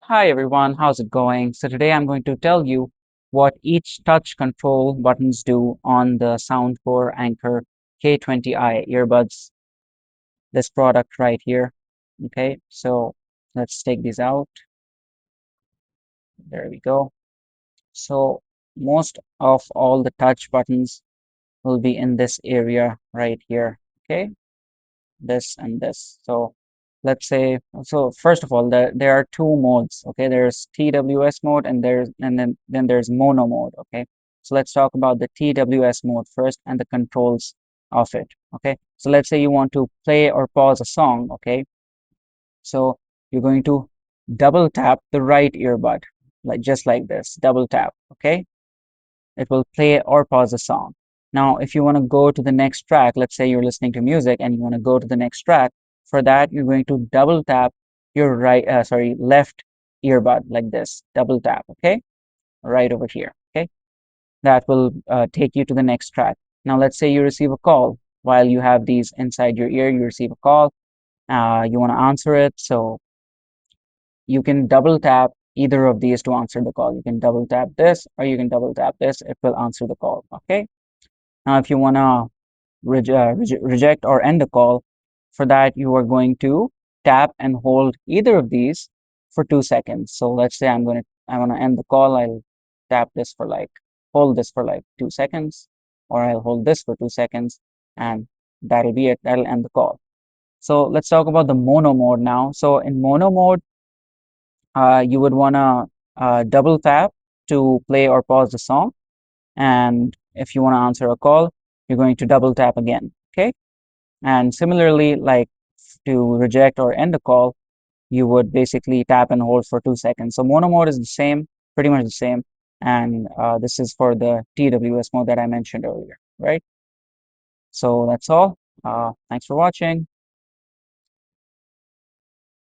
Hi everyone, how's it going? So today I'm going to tell you what each touch control buttons do on the Soundcore Anker K20i earbuds, this product right here. Okay, so let's take these out. There we go. So most of all the touch buttons will be in this area right here. Okay, this and this. So let's say, so first of all, there are two modes. Okay, there's TWS mode and then there's mono mode. Okay, so let's talk about the TWS mode first and the controls of it. Okay, so let's say you want to play or pause a song. Okay, so you're going to double tap the right earbud, like just like this, double tap. Okay, it will play or pause a song. Now, if you want to go to the next track, let's say you're listening to music and you want to go to the next track, for that you're going to double tap your left earbud like this, double tap, okay, right over here, okay. That will take you to the next track. Now, let's say you receive a call while you have these inside your ear. You receive a call, you want to answer it, so you can double tap either of these to answer the call. You can double tap this or you can double tap this. It will answer the call, okay. Now, if you want to reject or end a call, for that you are going to tap and hold either of these for 2 seconds. So let's say I want to end the call. I'll tap this for like hold this for like 2 seconds, or I'll hold this for 2 seconds, and that'll be it. That'll end the call. So let's talk about the mono mode now. So in mono mode, you would want to double tap to play or pause the song. And if you want to answer a call, you're going to double tap again. Okay. And similarly, like to reject or end a call, you would basically tap and hold for 2 seconds. So mono mode is the same, pretty much the same. And this is for the TWS mode that I mentioned earlier, right? So that's all. Thanks for watching.